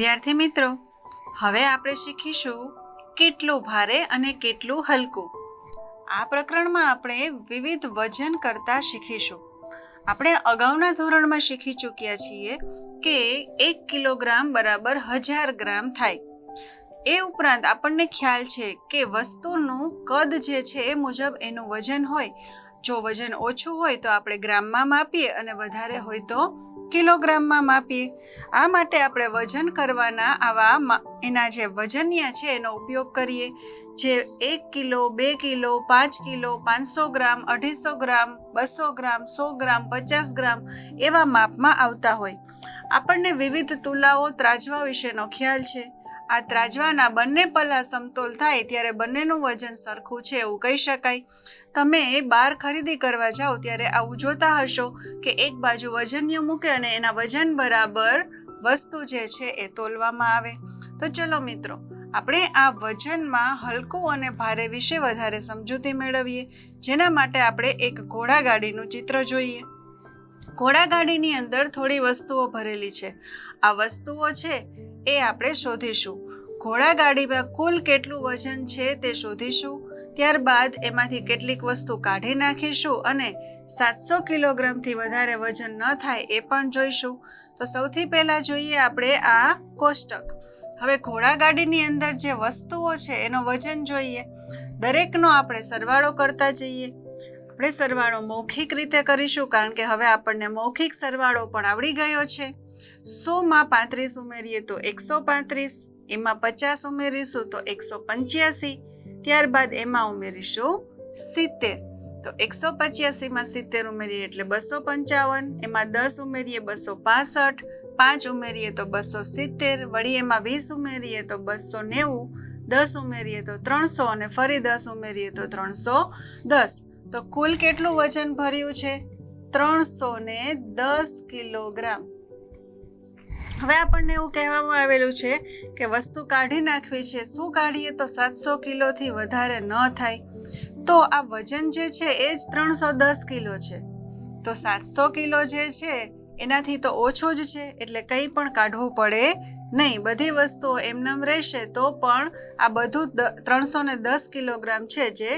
વિદ્યાર્થી મિત્રો, હવે આપણે શીખીશું કેટલું ભારે અને કેટલું હલકું. આ પ્રકરણમાં આપણે વિવિધ વજન કરતા શીખીશું. આપણે અગાઉના ધોરણમાં શીખી ચૂક્યા છીએ કે 1 કિલોગ્રામ બરાબર 1000 ગ્રામ થાય. એ ઉપરાંત આપણને ખ્યાલ છે કે વસ્તુનું કદ જે છે એ મુજબ એનું વજન હોય. જો વજન ઓછું હોય તો આપણે ગ્રામમાં માપીએ અને વધારે હોય તો કિલોગ્રામમાં માપીએ. આ માટે આપણે વજન કરવાના આવા એના જે વજનિયા છે એનો ઉપયોગ કરીએ, જે 1 કિલો, 2 કિલો, 5 કિલો, 500 ગ્રામ, 250 ગ્રામ, 200 ગ્રામ, 100 ગ્રામ, 50 ગ્રામ એવા માપમાં આવતા હોય. આપણને વિવિધ તુલાઓ, ત્રાજવા વિશેનો ખ્યાલ છે. આ ત્રાજવાના બંને પલ્લા સમતોલ થાય ત્યારે બંનેનું વજન સરખું છે એવું કહી શકાય. તમે બહાર ખરીદી કરવા જાઓ ત્યારે આવું જોતા હશો કે એક બાજુ વજનિયું મૂકે અને એના વજન બરાબર વસ્તુ જે છે એ તોલવામાં આવે. તો ચલો મિત્રો, આપણે આ વજનમાં હલકું અને ભારે વિશે વધારે સમજૂતી મેળવીએ. જેના માટે આપણે એક ઘોડાગાડીનું ચિત્ર જોઈએ. ઘોડાગાડીની અંદર થોડી વસ્તુઓ ભરેલી છે. આ વસ્તુઓ છે એ આપણે શોધીશું. ઘોડાગાડીમાં કુલ કેટલું વજન છે તે શોધીશું. ત્યારબાદ એમાંથી કેટલીક વસ્તુ કાઢી નાખીશું અને 700 કિલોગ્રામથી વધારે વજન ન થાય એ પણ જોઈશું. તો સૌથી પહેલાં જોઈએ આપણે આ કોષ્ટક. હવે ઘોડાગાડીની અંદર જે વસ્તુઓ છે એનો વજન જોઈએ. દરેકનો આપણે સરવાળો કરતા જઈએ. આપણે સરવાળો મૌખિક રીતે કરીશું કારણ કે હવે આપણને મૌખિક સરવાળો પણ આવડી ગયો છે. 100માં 35 ઉમેરીએ તો 135, એમાં 50 ઉમેરીશું તો 185, ત્યારબાદ એમાં ઉમેરીશું 70. તો 185માં 70 ઉમેરીએ એટલે 255, એમાં 10 ઉમેરીએ 265, 5 ઉમેરીએ તો 270, વળી એમાં 20 ઉમેરીએ તો 290, 10 ઉમેરીએ તો 300 અને ફરી 10 ઉમેરીએ તો 310. તો કુલ કેટલું વજન ભર્યું છે? 310 કિલોગ્રામ. હવે આપણને એવું કહેવામાં આવેલું છે કે વસ્તુ કાઢી નાખવી છે. શું કાઢીએ તો 700 કિલોથી વધારે ન થાય. તો આ વજન જે છે એ જ 310 કિલો છે. તો 700 કિલો જે છે એનાથી તો ઓછું જ છે, એટલે કંઈ પણ કાઢવું પડે નહીં. બધી વસ્તુઓ એમનેમ રહેશે તો પણ આ બધું 310 કિલોગ્રામ છે જે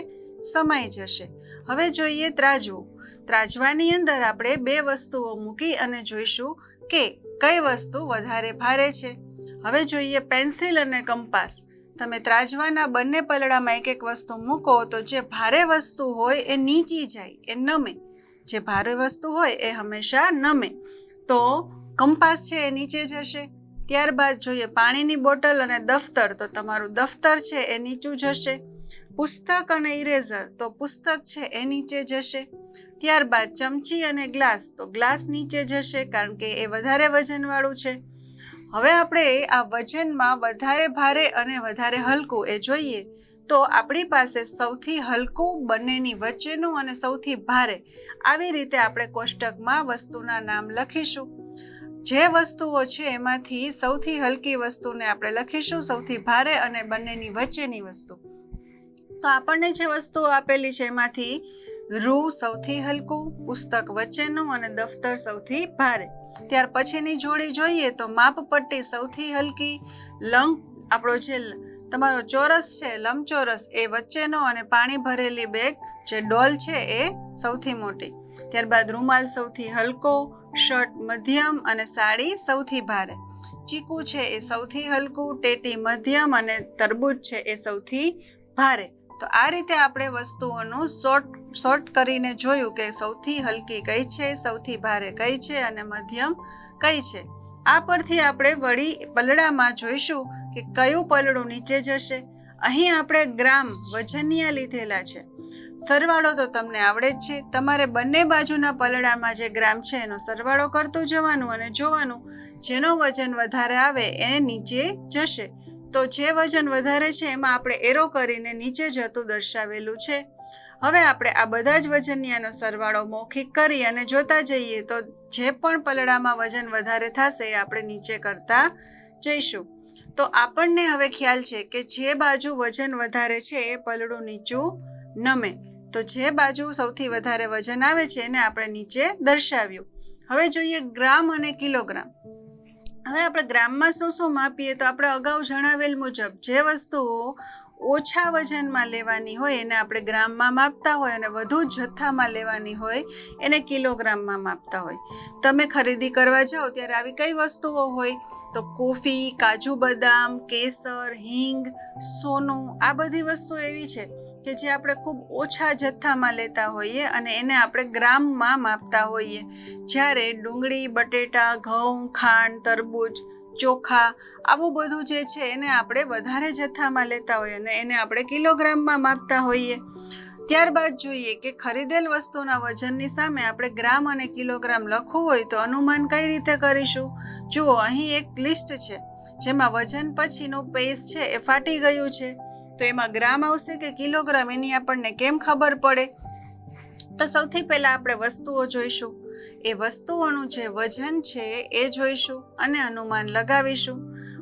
સમાઈ જશે. હવે જોઈએ ત્રાજવું. ત્રાજવાની અંદર આપણે બે વસ્તુઓ મૂકી અને જોઈશું કે કઈ વસ્તુ વધારે ભારે છે. હવે જોઈએ પેન્સિલ અને કંપાસ. તમે ત્રાજવાના બંને પલડામાં એક એક વસ્તુ મૂકો તો જે ભારે વસ્તુ હોય એ નીચી જાય, એ નમે. જે ભારે વસ્તુ હોય એ હંમેશા નમે. તો કંપાસ છે એ નીચે જશે. ત્યારબાદ જોઈએ પાણીની બોટલ અને દફતર. તો તમારું દફતર છે એ નીચું જશે. પુસ્તક અને ઇરેઝર. તો પુસ્તક છે એ નીચે જશે. ત્યારબાદ ચમચી અને ગ્લાસ. તો ગ્લાસ નીચે જશે કારણ કે એ વધારે વજનવાળું છે. હવે આપણે આ વજનમાં વધારે ભારે અને વધારે હલકું એ જોઈએ તો આપણી પાસે સૌથી હલકું, બંનેની વચ્ચેનું અને સૌથી ભારે, આવી રીતે આપણે કોષ્ટકમાં વસ્તુના નામ લખીશું. જે વસ્તુઓ છે એમાંથી સૌથી હલકી વસ્તુને આપણે લખીશું, સૌથી ભારે અને બંનેની વચ્ચેની વસ્તુ. તો આપણને જે વસ્તુઓ આપેલી છે એમાંથી રૂ સૌથી હલકું, પુસ્તક વચ્ચેનું અને દફતર સૌથી ભારે. ત્યાર પછીની જોડી જોઈએ તો માપપટ્ટી સૌથી હલકી, આપણો જે તમારો ચોરસ છે, લંબચોરસ એ વચ્ચેનો અને પાણી ભરેલી બેગ જે ડોલ છે એ સૌથી મોટી. ત્યારબાદ રૂમાલ સૌથી હલકો, શર્ટ મધ્યમ અને સાડી સૌથી ભારે. ચીકુ છે એ સૌથી હલકું, ટેટી મધ્યમ અને તરબૂચ છે એ સૌથી ભારે. તો આ રીતે આપણે વસ્તુઓનું શોર્ટ કરીને જોયું કે સૌથી હલકી કઈ છે, સૌથી ભારે કઈ છે અને મધ્યમ કઈ છે. આ પરથી આપણે વળી પલડામાં જોઈશું કે કયું પલડું નીચે જશે. અહીં આપણે ગ્રામ વજનિયા લીધેલા છે. સરવાળો તો તમને આવડે જ છે. તમારે બંને બાજુના પલડામાં જે ગ્રામ છે એનો સરવાળો કરતું જવાનું અને જોવાનું જેનો વજન વધારે આવે એ નીચે જશે. તો જે વજન વધારે છે એમાં આપણે એરો કરીને નીચે જતું દર્શાવેલું છે. હવે આપણે આ બધા જ વજનિયાનો સરવાળો મૌખિક કરી અને જોતા જઈએ તો જે પણ પલડામાં વજન વધારે થશે એ આપણે નીચે કરતા જઈશું. તો આપણને હવે ખ્યાલ છે કે જે બાજુ વજન વધારે છે એ પલડું નીચું નમે. તો જે બાજુ સૌથી વધારે વજન આવે છે એને આપણે નીચે દર્શાવ્યું. હવે જોઈએ ગ્રામ અને કિલોગ્રામ. હવે આપણે ગ્રામમાં શું શું માપીએ તો આપણે અગાઉ જણાવેલ મુજબ જે વસ્તુઓ ઓછા વજનમાં લેવાની હોય એને આપણે ગ્રામમાં માપતા હોય અને વધુ જથ્થામાં લેવાની હોય એને કિલોગ્રામમાં માપતા હોય. તમે ખરીદી કરવા જાઓ ત્યારે આવી કઈ વસ્તુઓ હોય તો કોફી, કાજુ બદામ, કેસર, હિંગ, સોનું, આ બધી વસ્તુ એવી છે કે જે આપણે ખૂબ ઓછા જથ્થામાં લેતા હોઈએ અને એને આપણે ગ્રામમાં માપતા હોઈએ. જ્યારે ડુંગળી, બટેટા, ઘઉં, ખાંડ, તરબૂચ, ચોખા, આવું બધું જે છે એને આપણે વધારે જથ્થામાં લેતા હોઈએ અને એને આપણે કિલોગ્રામમાં માપતા હોઈએ. ત્યારબાદ જોઈએ કે ખરીદેલ વસ્તુના વજનની સામે આપણે ગ્રામ અને કિલોગ્રામ લખવું હોય તો અનુમાન કઈ રીતે કરીશું. જુઓ, અહીં એક લિસ્ટ છે જેમાં વજન પછીનું પેજ છે એ ફાટી ગયું છે, તો એમાં ગ્રામ આવશે કે કિલોગ્રામ એની આપણને કેમ ખબર પડે? તો સૌથી પહેલા આપણે વસ્તુઓ જોઈશું, એ વસ્તુઓનું જે વજન છે એ જોઈશું અને અનુમાન લગાવીશું.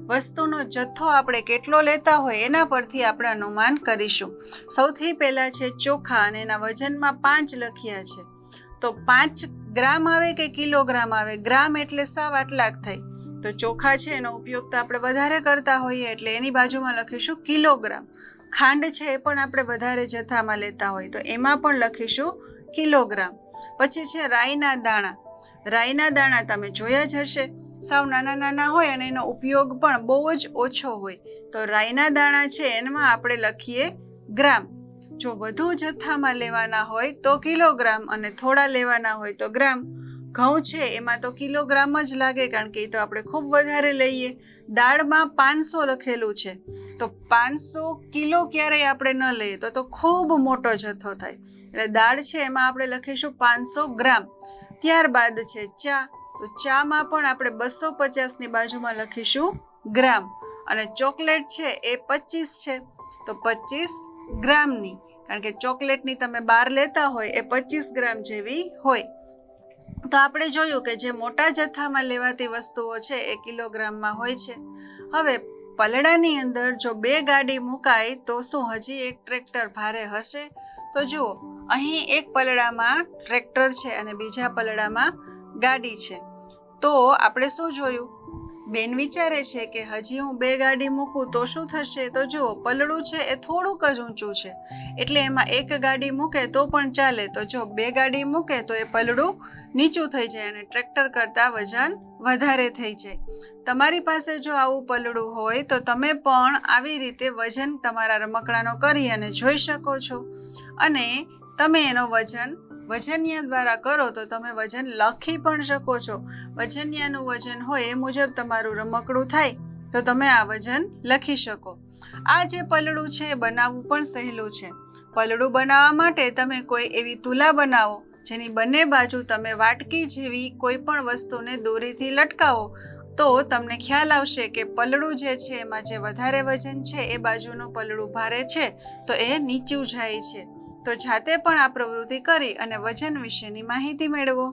વસ્તુનો જથ્થો આપણે કેટલો લેતા હોય એના પરથી આપણે અનુમાન કરીશું. સૌથી પહેલા છે ચોખા અને એના વજનમાં 5 લખ્યા છે, તો 5 ગ્રામ આવે કે કિલોગ્રામ આવે? ગ્રામ એટલે સાવ આટલાક થાય, તો ચોખા છે એનો ઉપયોગ તો આપણે વધારે કરતા હોઈએ એટલે એની બાજુમાં લખીશું કિલોગ્રામ. ખાંડ છે એ પણ આપણે વધારે જથ્થામાં લેતા હોય તો એમાં પણ લખીશું કિલોગ્રામ. પછી છે રાઈના દાણા. રાઈના દાણા તમે જોયા જ હશે, સાવ નાના નાના હોય અને એનો ઉપયોગ પણ બહુ જ ઓછો હોય, તો રાઈના દાણા છે એમાં આપણે લખીએ ગ્રામ. જો વધુ જથ્થામાં લેવાના હોય તો કિલોગ્રામ અને થોડા લેવાના હોય તો ગ્રામ. ઘઉં છે એમાં તો કિલોગ્રામ જ લાગે કારણ કે એ તો આપણે ખૂબ વધારે લઈએ. દાળમાં 500 લખેલું છે, તો 500 કિલો ક્યારેય આપણે ન લઈએ તો ખૂબ મોટો જથ્થો થાય, એટલે દાળ છે એમાં આપણે લખીશું 500 ગ્રામ. ત્યારબાદ છે ચા, તો ચામાં પણ આપણે 250ની બાજુમાં લખીશું ગ્રામ. અને ચોકલેટ છે એ 25 છે, તો 25 ગ્રામની, કારણ કે ચોકલેટની તમે 12 લેતા હોય એ 25 ગ્રામ જેવી હોય. તો આપણે જોયું કે જે મોટા જથ્થામાં લેવાતી વસ્તુઓ છે એ કિલોગ્રામમાં હોય છે. હવે પલડાની અંદર જો 2 ગાડી મુકાય તો શું હજી એક ટ્રેક્ટર ભારે હશે? તો જુઓ, અહીં એક પલડામાં ટ્રેક્ટર છે અને બીજા પલડામાં ગાડી છે. તો આપણે શું જોયું? બેન વિચારે છે કે હજી હું 2 ગાડી મૂકું તો શું થશે? તો જુઓ, પલડું છે એ થોડુંક જ ઊંચું છે એટલે એમાં 1 ગાડી મૂકે તો પણ ચાલે. તો જો 2 ગાડી મૂકે તો એ પલડું નીચું થઈ જાય અને ટ્રેક્ટર કરતાં વજન વધારે થઈ જાય. તમારી પાસે જો આવું પલડું હોય તો તમે પણ આવી રીતે વજન તમારા રમકડાનો કરી અને જોઈ શકો છો, અને તમે એનો વજનિયા દ્વારા કરો તો તમે વજન લખી પણ શકો છો. વજનિયાનું વજન હોય એ મુજબ તમારું રમકડું થાય તો તમે આ વજન લખી શકો. આ જે પલડું છે એ બનાવવું પણ સહેલું છે. પલડું બનાવવા માટે તમે કોઈ એવી તુલા બનાવો જેની બંને બાજુ તમે વાટકી જેવી કોઈ પણ વસ્તુને દોરીથી લટકાવો, તો તમને ખ્યાલ આવશે કે પલડું જે છે એમાં જે વધારે વજન છે એ બાજુનું પલડું ભારે છે તો એ નીચું જાય છે. તો જાતે પણ આ પ્રવૃત્તિ કરી અને વજન વિશેની માહિતી મેળવો.